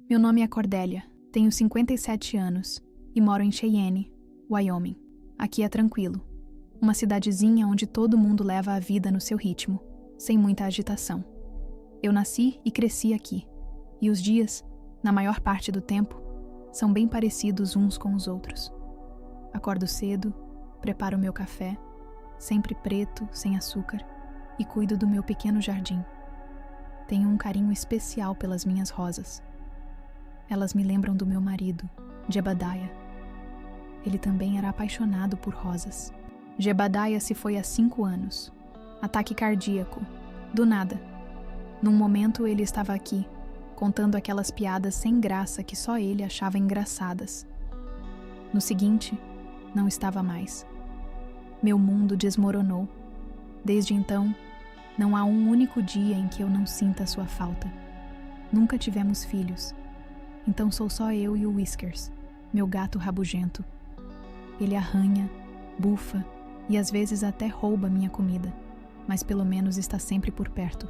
Meu nome é Cordélia, tenho 57 anos e moro em Cheyenne, Wyoming. Aqui é tranquilo, uma cidadezinha onde todo mundo leva a vida no seu ritmo, sem muita agitação. Eu nasci e cresci aqui, e os dias, na maior parte do tempo, são bem parecidos uns com os outros. Acordo cedo, preparo meu café, sempre preto, sem açúcar, e cuido do meu pequeno jardim. Tenho um carinho especial pelas minhas rosas. Elas me lembram do meu marido, Jebadiah. Ele também era apaixonado por rosas. Jebadiah se foi há 5 anos. Ataque cardíaco. Do nada. Num momento ele estava aqui, contando aquelas piadas sem graça que só ele achava engraçadas. No seguinte, não estava mais. Meu mundo desmoronou. Desde então, não há um único dia em que eu não sinta sua falta. Nunca tivemos filhos. Então sou só eu e o Whiskers, meu gato rabugento. Ele arranha, bufa e às vezes até rouba minha comida, mas pelo menos está sempre por perto.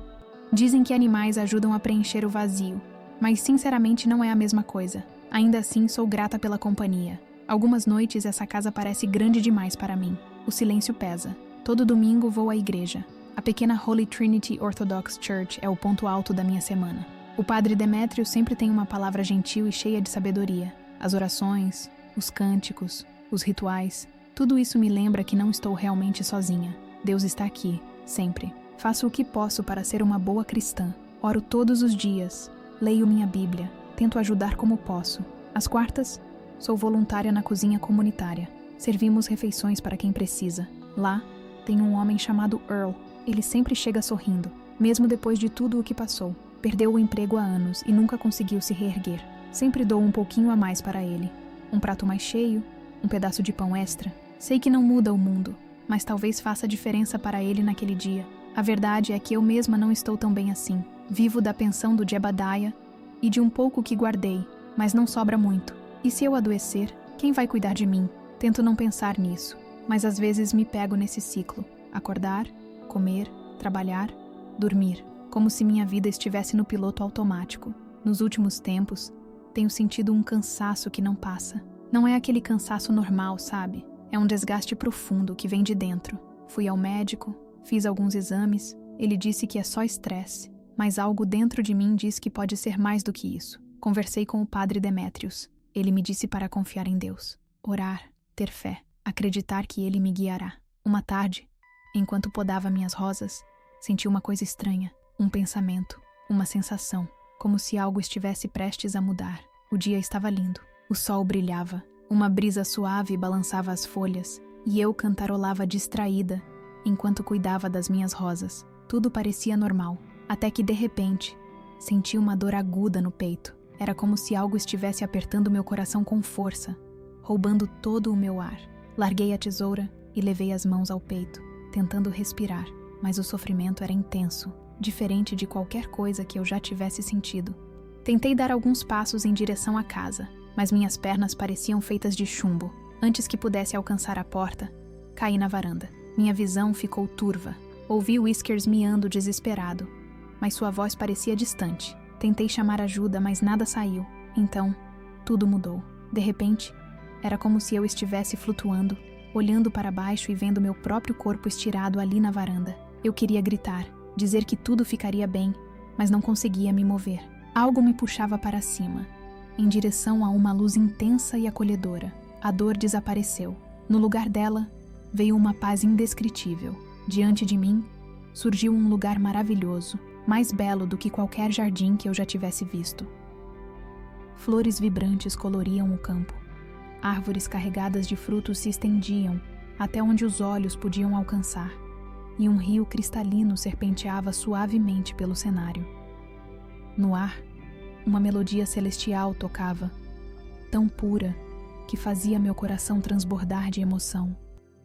Dizem que animais ajudam a preencher o vazio, mas sinceramente não é a mesma coisa. Ainda assim sou grata pela companhia. Algumas noites essa casa parece grande demais para mim. O silêncio pesa. Todo domingo vou à igreja. A pequena Holy Trinity Orthodox Church é o ponto alto da minha semana. O padre Demétrio sempre tem uma palavra gentil e cheia de sabedoria. As orações, os cânticos, os rituais, tudo isso me lembra que não estou realmente sozinha. Deus está aqui, sempre. Faço o que posso para ser uma boa cristã. Oro todos os dias, leio minha Bíblia, tento ajudar como posso. Às quartas, sou voluntária na cozinha comunitária. Servimos refeições para quem precisa. Lá, tem um homem chamado Earl. Ele sempre chega sorrindo, mesmo depois de tudo o que passou. Perdeu o emprego há anos e nunca conseguiu se reerguer. Sempre dou um pouquinho a mais para ele. Um prato mais cheio, um pedaço de pão extra. Sei que não muda o mundo, mas talvez faça diferença para ele naquele dia. A verdade é que eu mesma não estou tão bem assim. Vivo da pensão do Jebadiah e de um pouco que guardei, mas não sobra muito. E se eu adoecer, quem vai cuidar de mim? Tento não pensar nisso, mas às vezes me pego nesse ciclo. Acordar, comer, trabalhar, dormir. Como se minha vida estivesse no piloto automático. Nos últimos tempos, tenho sentido um cansaço que não passa. Não é aquele cansaço normal, sabe? É um desgaste profundo que vem de dentro. Fui ao médico, fiz alguns exames, ele disse que é só estresse, mas algo dentro de mim diz que pode ser mais do que isso. Conversei com o padre Demétrios. Ele me disse para confiar em Deus, orar, ter fé, acreditar que ele me guiará. Uma tarde, enquanto podava minhas rosas, senti uma coisa estranha. Um pensamento, uma sensação, como se algo estivesse prestes a mudar. O dia estava lindo, o sol brilhava, uma brisa suave balançava as folhas e eu cantarolava distraída enquanto cuidava das minhas rosas. Tudo parecia normal, até que de repente senti uma dor aguda no peito. Era como se algo estivesse apertando meu coração com força, roubando todo o meu ar. Larguei a tesoura e levei as mãos ao peito, tentando respirar, mas o sofrimento era intenso. Diferente de qualquer coisa que eu já tivesse sentido. Tentei dar alguns passos em direção à casa, mas minhas pernas pareciam feitas de chumbo. Antes que pudesse alcançar a porta, caí na varanda. Minha visão ficou turva. Ouvi Whiskers miando desesperado, mas sua voz parecia distante. Tentei chamar ajuda, mas nada saiu. Então, tudo mudou. De repente, era como se eu estivesse flutuando, olhando para baixo e vendo meu próprio corpo estirado ali na varanda. Eu queria gritar, dizer que tudo ficaria bem, mas não conseguia me mover. Algo me puxava para cima, em direção a uma luz intensa e acolhedora. A dor desapareceu. No lugar dela, veio uma paz indescritível. Diante de mim, surgiu um lugar maravilhoso, mais belo do que qualquer jardim que eu já tivesse visto. Flores vibrantes coloriam o campo. Árvores carregadas de frutos se estendiam até onde os olhos podiam alcançar. E um rio cristalino serpenteava suavemente pelo cenário. No ar, uma melodia celestial tocava, tão pura que fazia meu coração transbordar de emoção.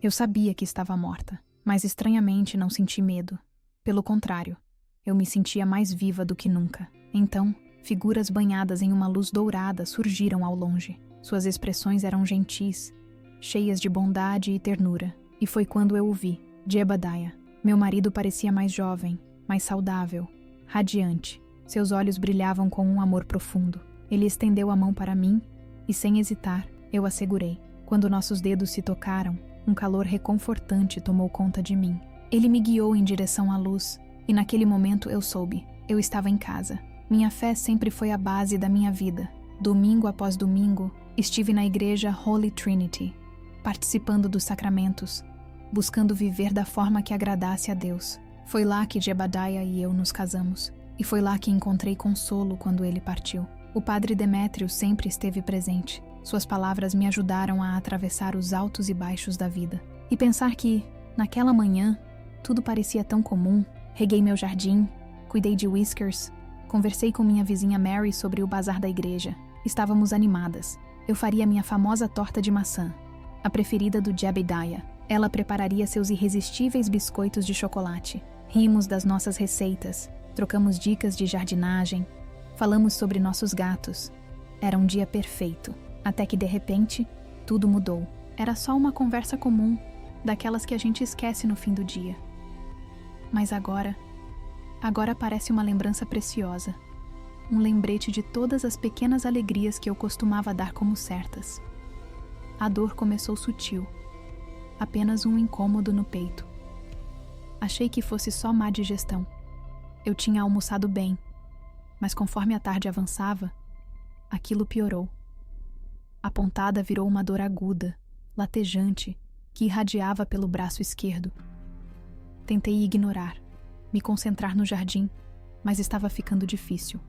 Eu sabia que estava morta, mas estranhamente não senti medo. Pelo contrário, eu me sentia mais viva do que nunca. Então, figuras banhadas em uma luz dourada surgiram ao longe. Suas expressões eram gentis, cheias de bondade e ternura. E foi quando eu o vi, Jebadiah. Meu marido parecia mais jovem, mais saudável, radiante. Seus olhos brilhavam com um amor profundo. Ele estendeu a mão para mim e, sem hesitar, eu a segurei. Quando nossos dedos se tocaram, um calor reconfortante tomou conta de mim. Ele me guiou em direção à luz, e naquele momento eu soube. Eu estava em casa. Minha fé sempre foi a base da minha vida. Domingo após domingo, estive na igreja Holy Trinity, participando dos sacramentos, buscando viver da forma que agradasse a Deus. Foi lá que Jebadiah e eu nos casamos, e foi lá que encontrei consolo quando ele partiu. O padre Demétrio sempre esteve presente. Suas palavras me ajudaram a atravessar os altos e baixos da vida. E pensar que, naquela manhã, tudo parecia tão comum. Reguei meu jardim, cuidei de Whiskers, conversei com minha vizinha Mary sobre o bazar da igreja. Estávamos animadas. Eu faria minha famosa torta de maçã, a preferida do Jebediah. Ela prepararia seus irresistíveis biscoitos de chocolate. Rimos das nossas receitas, trocamos dicas de jardinagem, falamos sobre nossos gatos. Era um dia perfeito, até que de repente, tudo mudou. Era só uma conversa comum, daquelas que a gente esquece no fim do dia. Mas agora parece uma lembrança preciosa. Um lembrete de todas as pequenas alegrias que eu costumava dar como certas. A dor começou sutil, apenas um incômodo no peito. Achei que fosse só má digestão. Eu tinha almoçado bem, mas conforme a tarde avançava, aquilo piorou. A pontada virou uma dor aguda, latejante, que irradiava pelo braço esquerdo. Tentei ignorar, me concentrar no jardim, mas estava ficando difícil.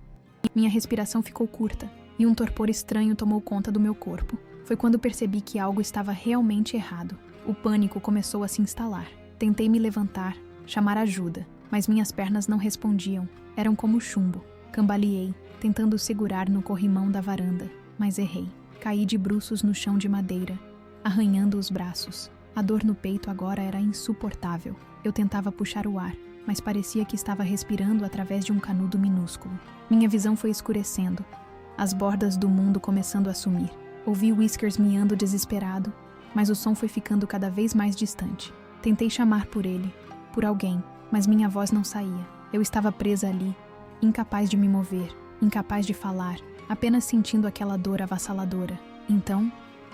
Minha respiração ficou curta e um torpor estranho tomou conta do meu corpo. Foi quando percebi que algo estava realmente errado. O pânico começou a se instalar. Tentei me levantar, chamar ajuda, mas minhas pernas não respondiam. Eram como chumbo. Cambaleei, tentando segurar no corrimão da varanda, mas errei. Caí de bruços no chão de madeira, arranhando os braços. A dor no peito agora era insuportável. Eu tentava puxar o ar, mas parecia que estava respirando através de um canudo minúsculo. Minha visão foi escurecendo, as bordas do mundo começando a sumir. Ouvi Whiskers miando desesperado, mas o som foi ficando cada vez mais distante. Tentei chamar por ele, por alguém, mas minha voz não saía. Eu estava presa ali, incapaz de me mover, incapaz de falar, apenas sentindo aquela dor avassaladora. Então,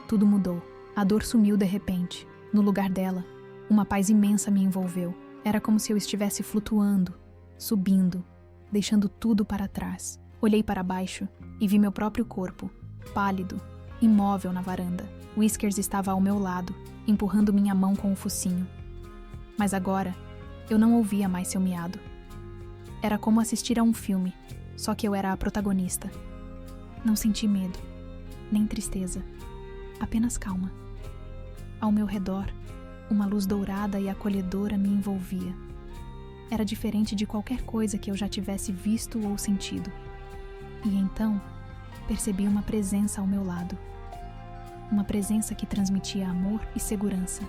tudo mudou. A dor sumiu de repente. No lugar dela, uma paz imensa me envolveu. Era como se eu estivesse flutuando, subindo, deixando tudo para trás. Olhei para baixo e vi meu próprio corpo, pálido, imóvel na varanda. Whiskers estava ao meu lado, empurrando minha mão com o focinho. Mas agora, eu não ouvia mais seu miado. Era como assistir a um filme, só que eu era a protagonista. Não senti medo, nem tristeza, apenas calma. Ao meu redor, uma luz dourada e acolhedora me envolvia. Era diferente de qualquer coisa que eu já tivesse visto ou sentido. E então, percebi uma presença ao meu lado. Uma presença que transmitia amor e segurança.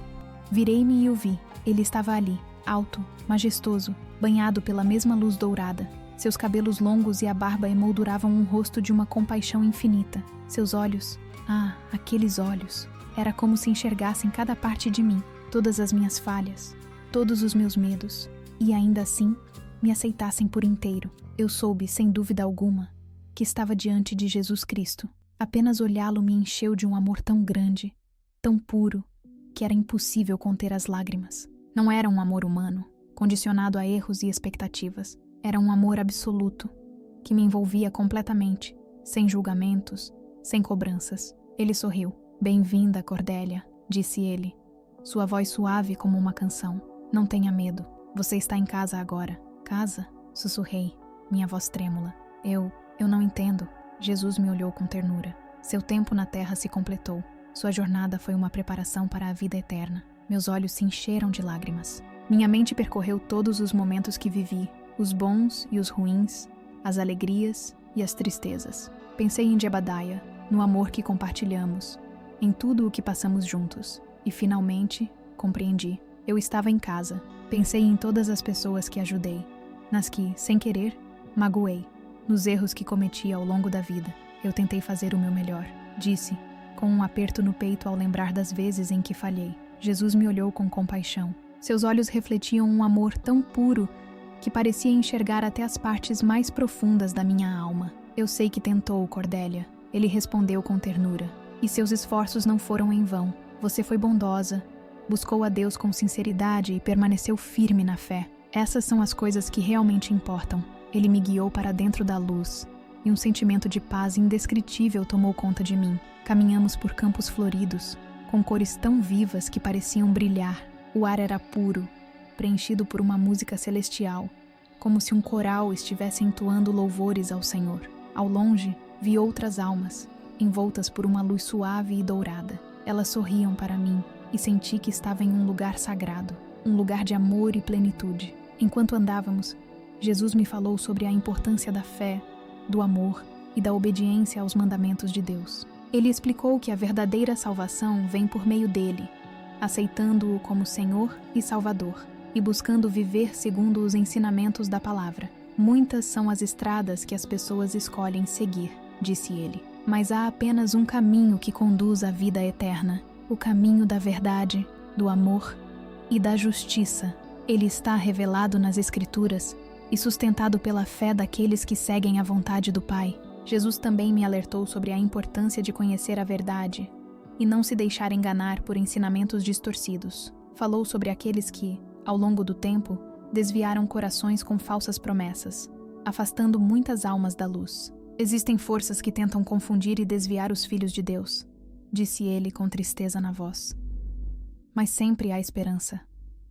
Virei-me e o vi. Ele estava ali, alto, majestoso, banhado pela mesma luz dourada. Seus cabelos longos e a barba emolduravam um rosto de uma compaixão infinita. Seus olhos, aqueles olhos, era como se enxergassem cada parte de mim, todas as minhas falhas, todos os meus medos, e ainda assim, me aceitassem por inteiro. Eu soube, sem dúvida alguma, que estava diante de Jesus Cristo. Apenas olhá-lo me encheu de um amor tão grande, tão puro, que era impossível conter as lágrimas. Não era um amor humano, condicionado a erros e expectativas. Era um amor absoluto, que me envolvia completamente, sem julgamentos, sem cobranças. Ele sorriu. "Bem-vinda, Cordélia", disse ele, sua voz suave como uma canção. "Não tenha medo. Você está em casa agora." "Casa?", sussurrei, minha voz trêmula. Eu não entendo." Jesus me olhou com ternura. Seu tempo na terra se completou. Sua jornada foi uma preparação para a vida eterna. Meus olhos se encheram de lágrimas. Minha mente percorreu todos os momentos que vivi, os bons e os ruins, as alegrias e as tristezas. Pensei em Jebadiah, no amor que compartilhamos, em tudo o que passamos juntos. E finalmente, compreendi. Eu estava em casa. Pensei em todas as pessoas que ajudei, nas que, sem querer, magoei, nos erros que cometi ao longo da vida. Eu tentei fazer o meu melhor, disse, com um aperto no peito ao lembrar das vezes em que falhei. Jesus me olhou com compaixão. Seus olhos refletiam um amor tão puro que parecia enxergar até as partes mais profundas da minha alma. Eu sei que tentou, Cordélia. Ele respondeu com ternura. E seus esforços não foram em vão. Você foi bondosa, buscou a Deus com sinceridade e permaneceu firme na fé. Essas são as coisas que realmente importam. Ele me guiou para dentro da luz, e um sentimento de paz indescritível tomou conta de mim. Caminhamos por campos floridos, com cores tão vivas que pareciam brilhar. O ar era puro, preenchido por uma música celestial, como se um coral estivesse entoando louvores ao Senhor. Ao longe, vi outras almas, envoltas por uma luz suave e dourada. Elas sorriam para mim e senti que estava em um lugar sagrado, um lugar de amor e plenitude. Enquanto andávamos, Jesus me falou sobre a importância da fé, do amor e da obediência aos mandamentos de Deus. Ele explicou que a verdadeira salvação vem por meio dele, aceitando-o como Senhor e Salvador, e buscando viver segundo os ensinamentos da palavra. Muitas são as estradas que as pessoas escolhem seguir, disse ele, mas há apenas um caminho que conduz à vida eterna, o caminho da verdade, do amor e da justiça. Ele está revelado nas Escrituras e sustentado pela fé daqueles que seguem a vontade do Pai. Jesus também me alertou sobre a importância de conhecer a verdade e não se deixar enganar por ensinamentos distorcidos. Falou sobre aqueles que, ao longo do tempo, desviaram corações com falsas promessas, afastando muitas almas da luz. Existem forças que tentam confundir e desviar os filhos de Deus, disse ele com tristeza na voz. Mas sempre há esperança.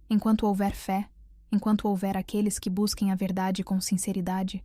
Enquanto houver fé, enquanto houver aqueles que busquem a verdade com sinceridade,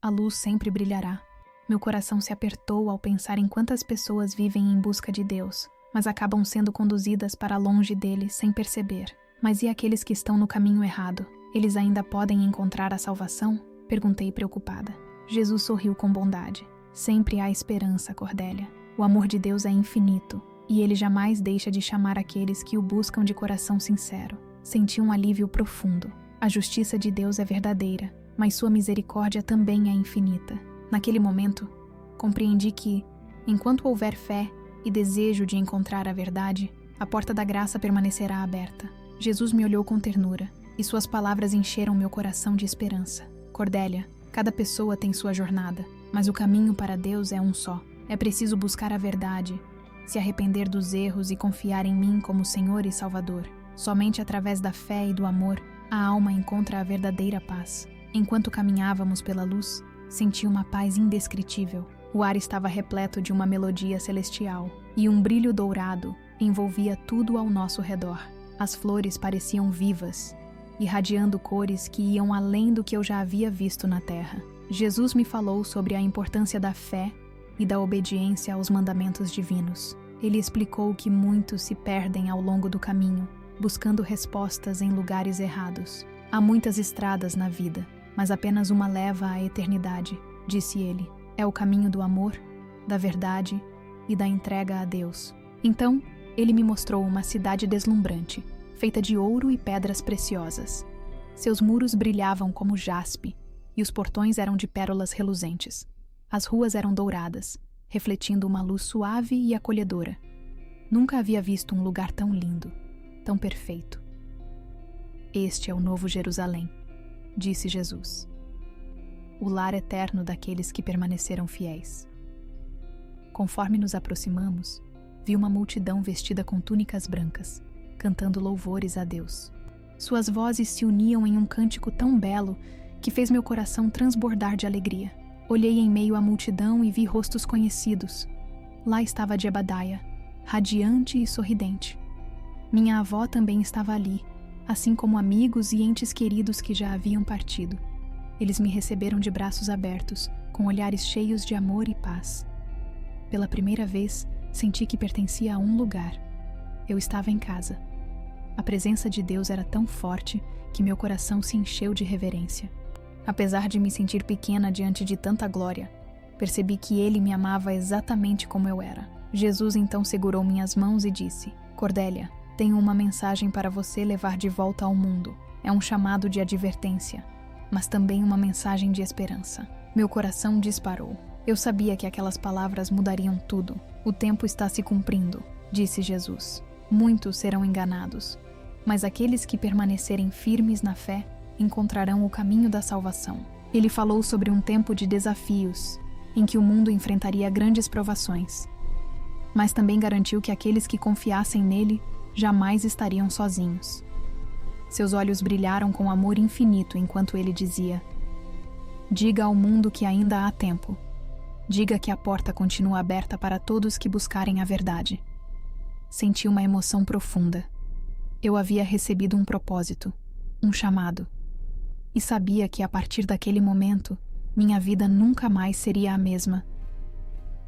a luz sempre brilhará. Meu coração se apertou ao pensar em quantas pessoas vivem em busca de Deus, mas acabam sendo conduzidas para longe dele sem perceber. Mas e aqueles que estão no caminho errado? Eles ainda podem encontrar a salvação? Perguntei preocupada. Jesus sorriu com bondade. Sempre há esperança, Cordélia. O amor de Deus é infinito, e ele jamais deixa de chamar aqueles que o buscam de coração sincero. Senti um alívio profundo. A justiça de Deus é verdadeira, mas sua misericórdia também é infinita. Naquele momento, compreendi que, enquanto houver fé e desejo de encontrar a verdade, a porta da graça permanecerá aberta. Jesus me olhou com ternura, e suas palavras encheram meu coração de esperança. Cordélia, cada pessoa tem sua jornada, mas o caminho para Deus é um só. É preciso buscar a verdade, se arrepender dos erros e confiar em mim como Senhor e Salvador. Somente através da fé e do amor, a alma encontra a verdadeira paz. Enquanto caminhávamos pela luz, senti uma paz indescritível. O ar estava repleto de uma melodia celestial, e um brilho dourado envolvia tudo ao nosso redor. As flores pareciam vivas, irradiando cores que iam além do que eu já havia visto na terra. Jesus me falou sobre a importância da fé e da obediência aos mandamentos divinos. Ele explicou que muitos se perdem ao longo do caminho, buscando respostas em lugares errados. Há muitas estradas na vida, mas apenas uma leva à eternidade, disse ele. É o caminho do amor, da verdade e da entrega a Deus. Então, ele me mostrou uma cidade deslumbrante, feita de ouro e pedras preciosas. Seus muros brilhavam como jaspe, e os portões eram de pérolas reluzentes. As ruas eram douradas, refletindo uma luz suave e acolhedora. Nunca havia visto um lugar tão lindo, tão perfeito. Este é o novo Jerusalém, disse Jesus. O lar eterno daqueles que permaneceram fiéis. Conforme nos aproximamos, vi uma multidão vestida com túnicas brancas, cantando louvores a Deus. Suas vozes se uniam em um cântico tão belo que fez meu coração transbordar de alegria. Olhei em meio à multidão e vi rostos conhecidos. Lá estava Jebadaia, radiante e sorridente. Minha avó também estava ali, assim como amigos e entes queridos que já haviam partido. Eles me receberam de braços abertos, com olhares cheios de amor e paz. Pela primeira vez, senti que pertencia a um lugar. Eu estava em casa. A presença de Deus era tão forte que meu coração se encheu de reverência. Apesar de me sentir pequena diante de tanta glória, percebi que Ele me amava exatamente como eu era. Jesus então segurou minhas mãos e disse: Cordélia, tenho uma mensagem para você levar de volta ao mundo. É um chamado de advertência, mas também uma mensagem de esperança. Meu coração disparou. Eu sabia que aquelas palavras mudariam tudo. O tempo está se cumprindo, disse Jesus. Muitos serão enganados, mas aqueles que permanecerem firmes na fé encontrarão o caminho da salvação. Ele falou sobre um tempo de desafios, em que o mundo enfrentaria grandes provações. Mas também garantiu que aqueles que confiassem nele jamais estariam sozinhos. Seus olhos brilharam com amor infinito enquanto ele dizia: diga ao mundo que ainda há tempo. Diga que a porta continua aberta para todos que buscarem a verdade. Senti uma emoção profunda. Eu havia recebido um propósito, um chamado. E sabia que a partir daquele momento, minha vida nunca mais seria a mesma.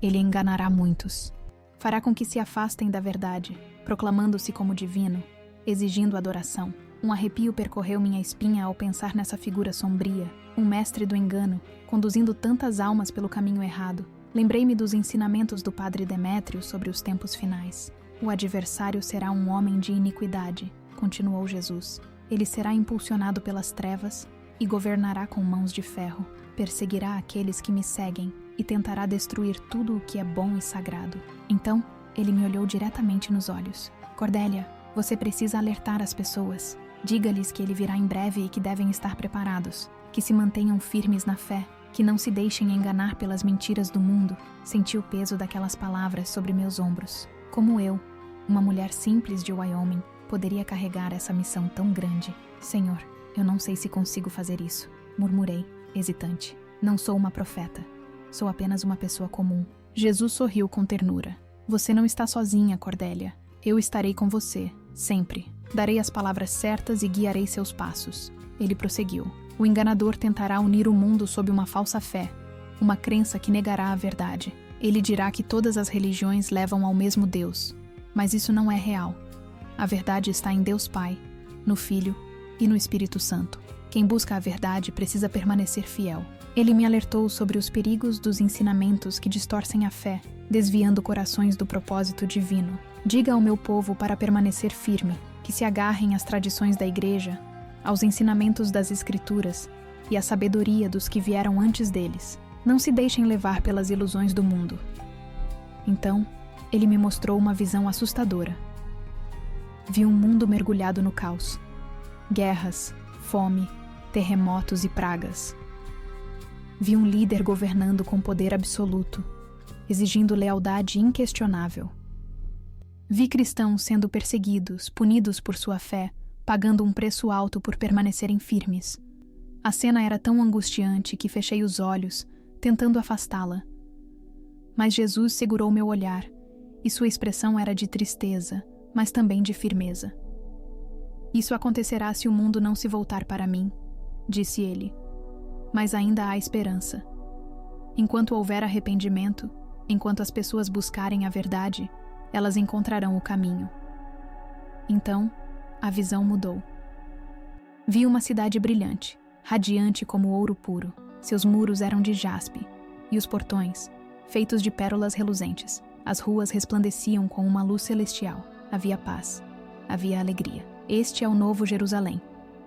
Ele enganará muitos. Fará com que se afastem da verdade, proclamando-se como divino, exigindo adoração. Um arrepio percorreu minha espinha ao pensar nessa figura sombria, um mestre do engano, conduzindo tantas almas pelo caminho errado. Lembrei-me dos ensinamentos do padre Demétrio sobre os tempos finais. O adversário será um homem de iniquidade, continuou Jesus. Ele será impulsionado pelas trevas e governará com mãos de ferro. Perseguirá aqueles que me seguem e tentará destruir tudo o que é bom e sagrado. Então, ele me olhou diretamente nos olhos. Cordélia, você precisa alertar as pessoas. Diga-lhes que ele virá em breve e que devem estar preparados, que se mantenham firmes na fé, que não se deixem enganar pelas mentiras do mundo. Senti o peso daquelas palavras sobre meus ombros. Como eu, uma mulher simples de Wyoming, poderia carregar essa missão tão grande? Senhor, eu não sei se consigo fazer isso, murmurei, hesitante. Não sou uma profeta, sou apenas uma pessoa comum. Jesus sorriu com ternura. Você não está sozinha, Cordélia. Eu estarei com você, sempre. Darei as palavras certas e guiarei seus passos. Ele prosseguiu. O enganador tentará unir o mundo sob uma falsa fé, uma crença que negará a verdade. Ele dirá que todas as religiões levam ao mesmo Deus, mas isso não é real. A verdade está em Deus Pai, no Filho e no Espírito Santo. Quem busca a verdade precisa permanecer fiel. Ele me alertou sobre os perigos dos ensinamentos que distorcem a fé, desviando corações do propósito divino. Diga ao meu povo para permanecer firme, que se agarrem às tradições da Igreja, aos ensinamentos das Escrituras e à sabedoria dos que vieram antes deles. Não se deixem levar pelas ilusões do mundo. Então, ele me mostrou uma visão assustadora. Vi um mundo mergulhado no caos. Guerras, fome, terremotos e pragas. Vi um líder governando com poder absoluto, exigindo lealdade inquestionável. Vi cristãos sendo perseguidos, punidos por sua fé, pagando um preço alto por permanecerem firmes. A cena era tão angustiante que fechei os olhos, tentando afastá-la. Mas Jesus segurou meu olhar, e sua expressão era de tristeza, mas também de firmeza. Isso acontecerá se o mundo não se voltar para mim, disse ele. Mas ainda há esperança. Enquanto houver arrependimento, enquanto as pessoas buscarem a verdade, elas encontrarão o caminho. Então, a visão mudou. Vi uma cidade brilhante, radiante como ouro puro. Seus muros eram de jaspe, e os portões, feitos de pérolas reluzentes. As ruas resplandeciam com uma luz celestial. Havia paz, havia alegria. Este é o novo Jerusalém,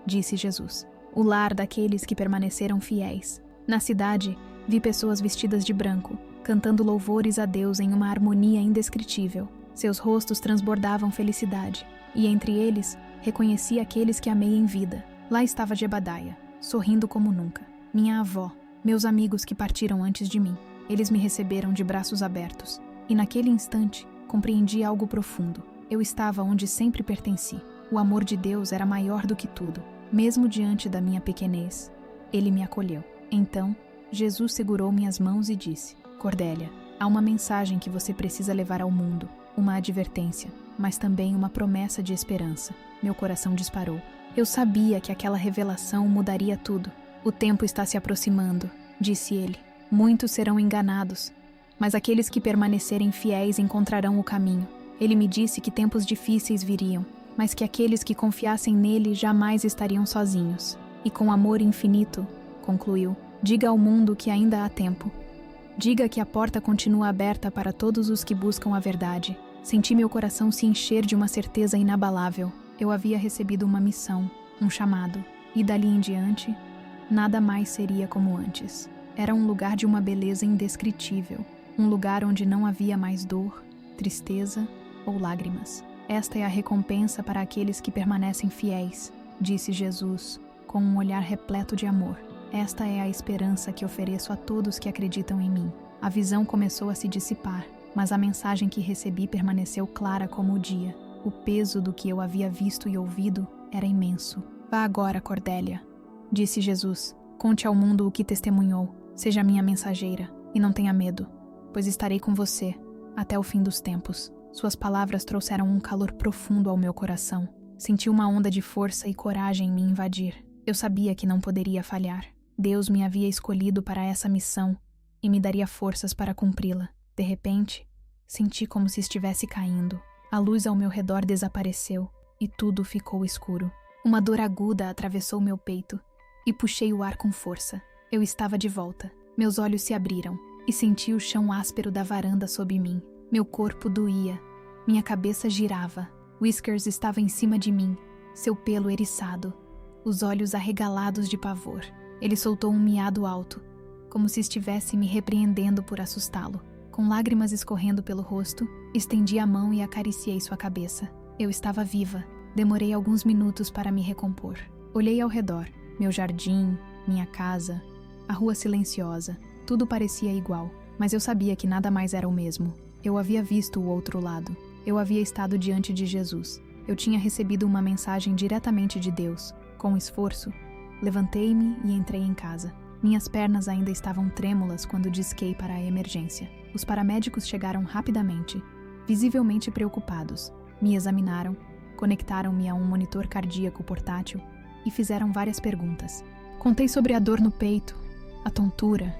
disse Jesus, o lar daqueles que permaneceram fiéis. Na cidade, vi pessoas vestidas de branco, cantando louvores a Deus em uma harmonia indescritível. Seus rostos transbordavam felicidade, e entre eles, reconheci aqueles que amei em vida. Lá estava Jebadaia, sorrindo como nunca. Minha avó, meus amigos que partiram antes de mim. Eles me receberam de braços abertos, e naquele instante, compreendi algo profundo. Eu estava onde sempre pertenci. O amor de Deus era maior do que tudo, mesmo diante da minha pequenez. Ele me acolheu. Então, Jesus segurou minhas mãos e disse: Cordélia, há uma mensagem que você precisa levar ao mundo, uma advertência, mas também uma promessa de esperança. Meu coração disparou. Eu sabia que aquela revelação mudaria tudo. O tempo está se aproximando, disse ele. Muitos serão enganados, mas aqueles que permanecerem fiéis encontrarão o caminho. Ele me disse que tempos difíceis viriam, mas que aqueles que confiassem nele jamais estariam sozinhos. E com amor infinito, concluiu, diga ao mundo que ainda há tempo. Diga que a porta continua aberta para todos os que buscam a verdade. Senti meu coração se encher de uma certeza inabalável. Eu havia recebido uma missão, um chamado, e dali em diante, nada mais seria como antes. Era um lugar de uma beleza indescritível, um lugar onde não havia mais dor, tristeza ou lágrimas. Esta é a recompensa para aqueles que permanecem fiéis, disse Jesus, com um olhar repleto de amor. Esta é a esperança que ofereço a todos que acreditam em mim. A visão começou a se dissipar, mas a mensagem que recebi permaneceu clara como o dia. O peso do que eu havia visto e ouvido era imenso. Vá agora, Cordélia, disse Jesus. Conte ao mundo o que testemunhou. Seja minha mensageira e não tenha medo, pois estarei com você até o fim dos tempos. Suas palavras trouxeram um calor profundo ao meu coração. Senti uma onda de força e coragem me invadir. Eu sabia que não poderia falhar. Deus me havia escolhido para essa missão e me daria forças para cumpri-la. De repente, senti como se estivesse caindo. A luz ao meu redor desapareceu e tudo ficou escuro. Uma dor aguda atravessou meu peito e puxei o ar com força. Eu estava de volta. Meus olhos se abriram e senti o chão áspero da varanda sob mim. Meu corpo doía. Minha cabeça girava. Whiskers estava em cima de mim, seu pelo eriçado, os olhos arregalados de pavor. Ele soltou um miado alto, como se estivesse me repreendendo por assustá-lo. Com lágrimas escorrendo pelo rosto, estendi a mão e acariciei sua cabeça. Eu estava viva. Demorei alguns minutos para me recompor. Olhei ao redor. Meu jardim, minha casa, a rua silenciosa. Tudo parecia igual, mas eu sabia que nada mais era o mesmo. Eu havia visto o outro lado. Eu havia estado diante de Jesus. Eu tinha recebido uma mensagem diretamente de Deus. Com esforço, levantei-me e entrei em casa. Minhas pernas ainda estavam trêmulas quando disquei para a emergência. Os paramédicos chegaram rapidamente, visivelmente preocupados. Me examinaram, conectaram-me a um monitor cardíaco portátil e fizeram várias perguntas. Contei sobre a dor no peito, a tontura,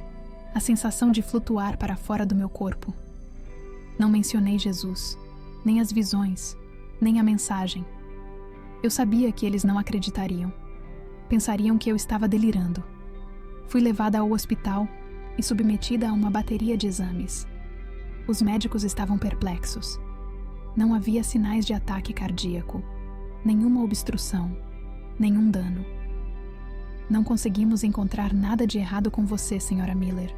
a sensação de flutuar para fora do meu corpo. Não mencionei Jesus, nem as visões, nem a mensagem. Eu sabia que eles não acreditariam. Pensariam que eu estava delirando. Fui levada ao hospital e submetida a uma bateria de exames. Os médicos estavam perplexos. Não havia sinais de ataque cardíaco, nenhuma obstrução, nenhum dano. Não conseguimos encontrar nada de errado com você, Sra. Miller,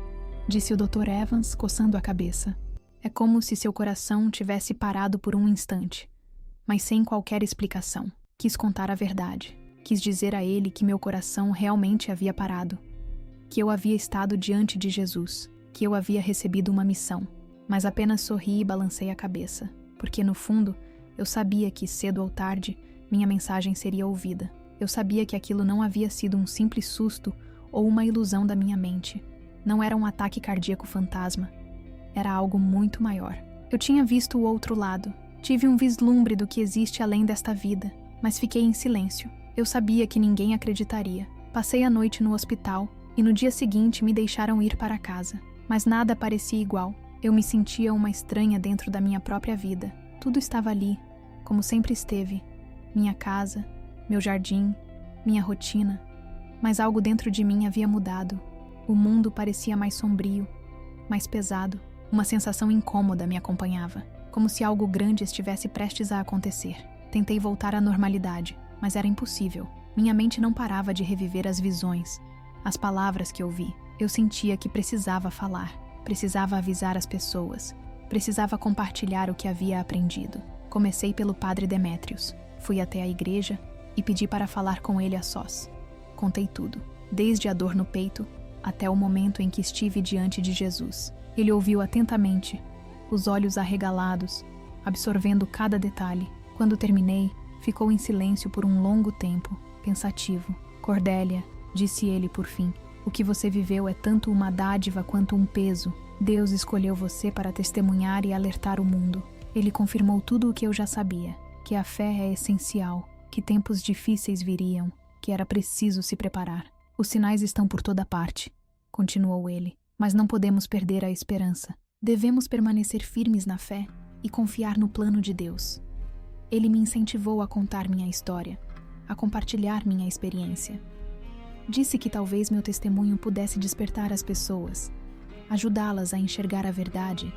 disse o Dr. Evans, coçando a cabeça. É como se seu coração tivesse parado por um instante, mas sem qualquer explicação. Quis contar a verdade. Quis dizer a ele que meu coração realmente havia parado, que eu havia estado diante de Jesus, que eu havia recebido uma missão. Mas apenas sorri e balancei a cabeça, porque no fundo eu sabia que, cedo ou tarde, minha mensagem seria ouvida. Eu sabia que aquilo não havia sido um simples susto ou uma ilusão da minha mente. Não era um ataque cardíaco fantasma. Era algo muito maior. Eu tinha visto o outro lado. Tive um vislumbre do que existe além desta vida, mas fiquei em silêncio. Eu sabia que ninguém acreditaria. Passei a noite no hospital e no dia seguinte me deixaram ir para casa. Mas nada parecia igual. Eu me sentia uma estranha dentro da minha própria vida. Tudo estava ali, como sempre esteve. Minha casa, meu jardim, minha rotina. Mas algo dentro de mim havia mudado. O mundo parecia mais sombrio, mais pesado. Uma sensação incômoda me acompanhava, como se algo grande estivesse prestes a acontecer. Tentei voltar à normalidade, mas era impossível. Minha mente não parava de reviver as visões, as palavras que ouvi. Eu sentia que precisava falar, precisava avisar as pessoas, precisava compartilhar o que havia aprendido. Comecei pelo padre Demétrios. Fui até a igreja e pedi para falar com ele a sós. Contei tudo, desde a dor no peito até o momento em que estive diante de Jesus. Ele ouviu atentamente, os olhos arregalados, absorvendo cada detalhe. Quando terminei, ficou em silêncio por um longo tempo, pensativo. Cordélia, disse ele por fim, o que você viveu é tanto uma dádiva quanto um peso. Deus escolheu você para testemunhar e alertar o mundo. Ele confirmou tudo o que eu já sabia, que a fé é essencial, que tempos difíceis viriam, que era preciso se preparar. Os sinais estão por toda parte, continuou ele, mas não podemos perder a esperança. Devemos permanecer firmes na fé e confiar no plano de Deus. Ele me incentivou a contar minha história, a compartilhar minha experiência. Disse que talvez meu testemunho pudesse despertar as pessoas, ajudá-las a enxergar a verdade,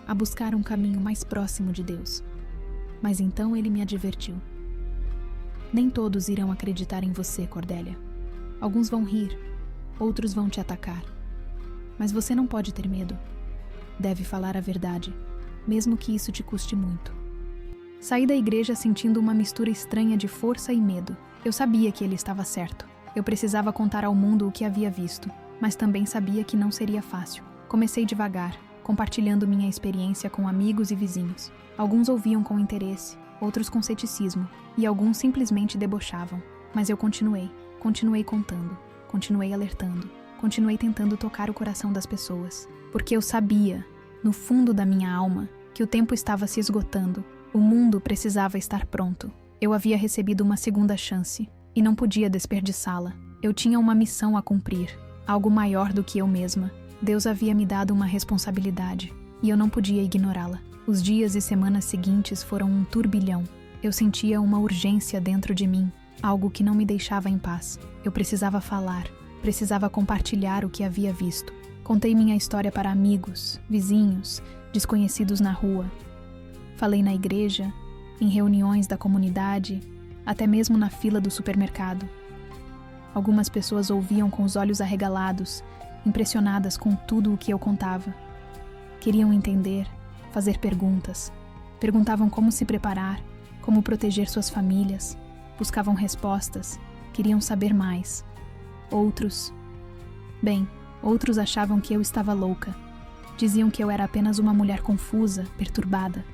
a buscar um caminho mais próximo de Deus. Mas então ele me advertiu. Nem todos irão acreditar em você, Cordélia. Alguns vão rir, outros vão te atacar. Mas você não pode ter medo. Deve falar a verdade, mesmo que isso te custe muito. Saí da igreja sentindo uma mistura estranha de força e medo. Eu sabia que ele estava certo. Eu precisava contar ao mundo o que havia visto, mas também sabia que não seria fácil. Comecei devagar, compartilhando minha experiência com amigos e vizinhos. Alguns ouviam com interesse, outros com ceticismo, e alguns simplesmente debochavam. Mas eu continuei contando, continuei alertando, continuei tentando tocar o coração das pessoas. Porque eu sabia, no fundo da minha alma, que o tempo estava se esgotando. O mundo precisava estar pronto. Eu havia recebido uma segunda chance, e não podia desperdiçá-la. Eu tinha uma missão a cumprir, algo maior do que eu mesma. Deus havia me dado uma responsabilidade, e eu não podia ignorá-la. Os dias e semanas seguintes foram um turbilhão. Eu sentia uma urgência dentro de mim, algo que não me deixava em paz. Eu precisava falar, precisava compartilhar o que havia visto. Contei minha história para amigos, vizinhos, desconhecidos na rua. Falei na igreja, em reuniões da comunidade, até mesmo na fila do supermercado. Algumas pessoas ouviam com os olhos arregalados, impressionadas com tudo o que eu contava. Queriam entender, fazer perguntas. Perguntavam como se preparar, como proteger suas famílias. Buscavam respostas, queriam saber mais. Outros achavam que eu estava louca. Diziam que eu era apenas uma mulher confusa, perturbada.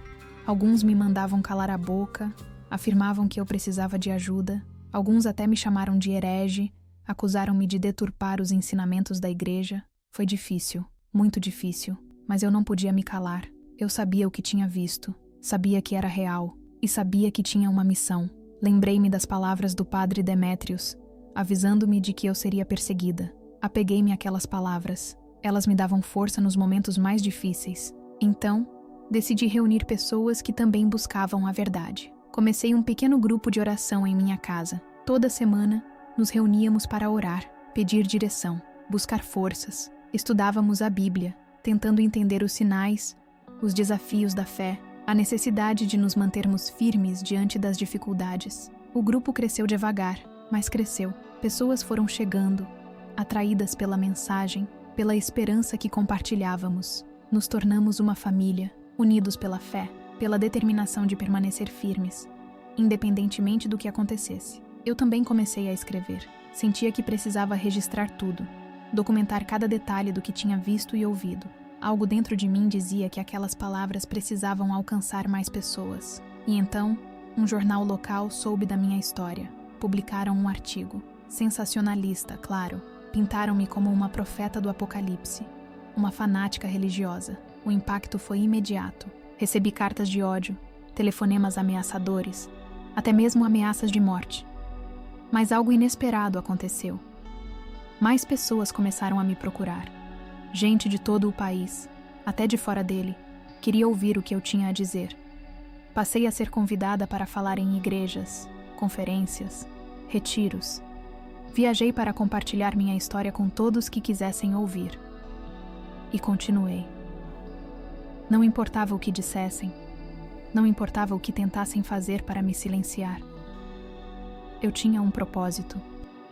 Alguns me mandavam calar a boca, afirmavam que eu precisava de ajuda. Alguns até me chamaram de herege, acusaram-me de deturpar os ensinamentos da igreja. Foi difícil, muito difícil, mas eu não podia me calar. Eu sabia o que tinha visto, sabia que era real e sabia que tinha uma missão. Lembrei-me das palavras do padre Demétrios, avisando-me de que eu seria perseguida. Apeguei-me àquelas palavras. Elas me davam força nos momentos mais difíceis. Então, decidi reunir pessoas que também buscavam a verdade. Comecei um pequeno grupo de oração em minha casa. Toda semana, nos reuníamos para orar, pedir direção, buscar forças. Estudávamos a Bíblia, tentando entender os sinais, os desafios da fé, a necessidade de nos mantermos firmes diante das dificuldades. O grupo cresceu devagar, mas cresceu. Pessoas foram chegando, atraídas pela mensagem, pela esperança que compartilhávamos. Nos tornamos uma família, unidos pela fé, pela determinação de permanecer firmes, independentemente do que acontecesse. Eu também comecei a escrever. Sentia que precisava registrar tudo, documentar cada detalhe do que tinha visto e ouvido. Algo dentro de mim dizia que aquelas palavras precisavam alcançar mais pessoas. E então, um jornal local soube da minha história. Publicaram um artigo. Sensacionalista, claro. Pintaram-me como uma profeta do apocalipse, uma fanática religiosa. O impacto foi imediato. Recebi cartas de ódio, telefonemas ameaçadores, até mesmo ameaças de morte. Mas algo inesperado aconteceu. Mais pessoas começaram a me procurar. Gente de todo o país, até de fora dele, queria ouvir o que eu tinha a dizer. Passei a ser convidada para falar em igrejas, conferências, retiros. Viajei para compartilhar minha história com todos que quisessem ouvir. E continuei. Não importava o que dissessem, não importava o que tentassem fazer para me silenciar. Eu tinha um propósito,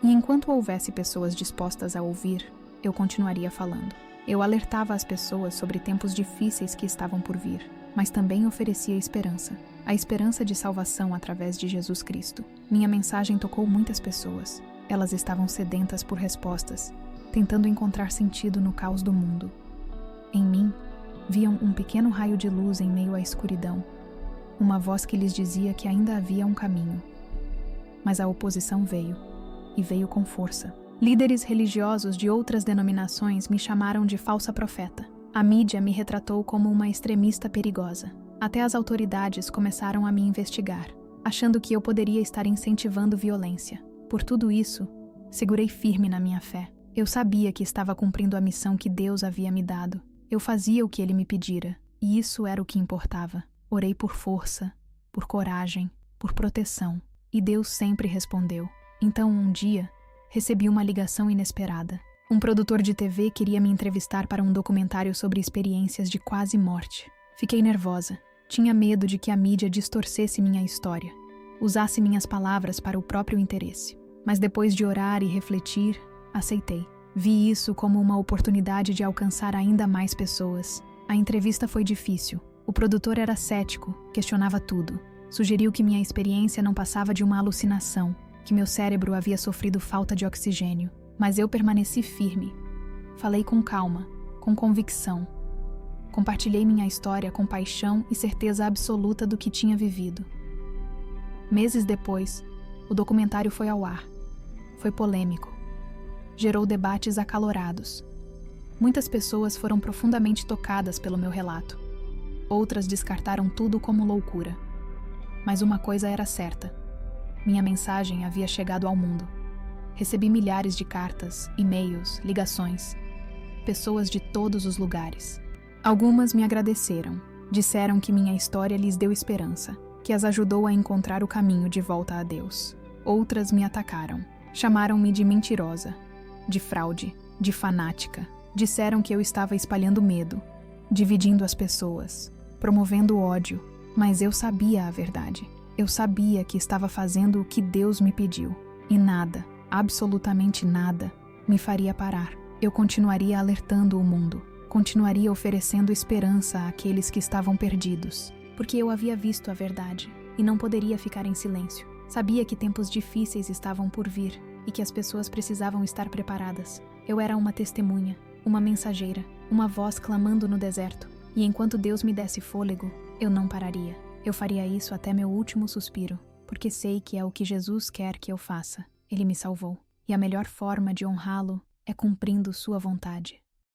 e enquanto houvesse pessoas dispostas a ouvir, eu continuaria falando. Eu alertava as pessoas sobre tempos difíceis que estavam por vir, mas também oferecia esperança, a esperança de salvação através de Jesus Cristo. Minha mensagem tocou muitas pessoas. Elas estavam sedentas por respostas, tentando encontrar sentido no caos do mundo. Em mim, viam um pequeno raio de luz em meio à escuridão, uma voz que lhes dizia que ainda havia um caminho. Mas a oposição veio, e veio com força. Líderes religiosos de outras denominações me chamaram de falsa profeta. A mídia me retratou como uma extremista perigosa. Até as autoridades começaram a me investigar, achando que eu poderia estar incentivando violência. Por tudo isso, segurei firme na minha fé. Eu sabia que estava cumprindo a missão que Deus havia me dado. Eu fazia o que Ele me pedira, e isso era o que importava. Orei por força, por coragem, por proteção, e Deus sempre respondeu. Então, um dia, recebi uma ligação inesperada. Um produtor de TV queria me entrevistar para um documentário sobre experiências de quase morte. Fiquei nervosa. Tinha medo de que a mídia distorcesse minha história, usasse minhas palavras para o próprio interesse. Mas depois de orar e refletir, aceitei. Vi isso como uma oportunidade de alcançar ainda mais pessoas. A entrevista foi difícil. O produtor era cético, questionava tudo. Sugeriu que minha experiência não passava de uma alucinação, que meu cérebro havia sofrido falta de oxigênio. Mas eu permaneci firme. Falei com calma, com convicção. Compartilhei minha história com paixão e certeza absoluta do que tinha vivido. Meses depois, o documentário foi ao ar. Foi polêmico. Gerou debates acalorados. Muitas pessoas foram profundamente tocadas pelo meu relato. Outras descartaram tudo como loucura. Mas uma coisa era certa. Minha mensagem havia chegado ao mundo. Recebi milhares de cartas, e-mails, ligações. Pessoas de todos os lugares. Algumas me agradeceram. Disseram que minha história lhes deu esperança, que as ajudou a encontrar o caminho de volta a Deus. Outras me atacaram. Chamaram-me de mentirosa, de fraude, de fanática. Disseram que eu estava espalhando medo, dividindo as pessoas, promovendo ódio. Mas eu sabia a verdade. Eu sabia que estava fazendo o que Deus me pediu. E nada, absolutamente nada, me faria parar. Eu continuaria alertando o mundo. Continuaria oferecendo esperança àqueles que estavam perdidos. Porque eu havia visto a verdade e não poderia ficar em silêncio. Sabia que tempos difíceis estavam por vir e que as pessoas precisavam estar preparadas. Eu era uma testemunha, uma mensageira, uma voz clamando no deserto. E enquanto Deus me desse fôlego, eu não pararia. Eu faria isso até meu último suspiro, porque sei que é o que Jesus quer que eu faça. Ele me salvou. E a melhor forma de honrá-lo é cumprindo sua vontade.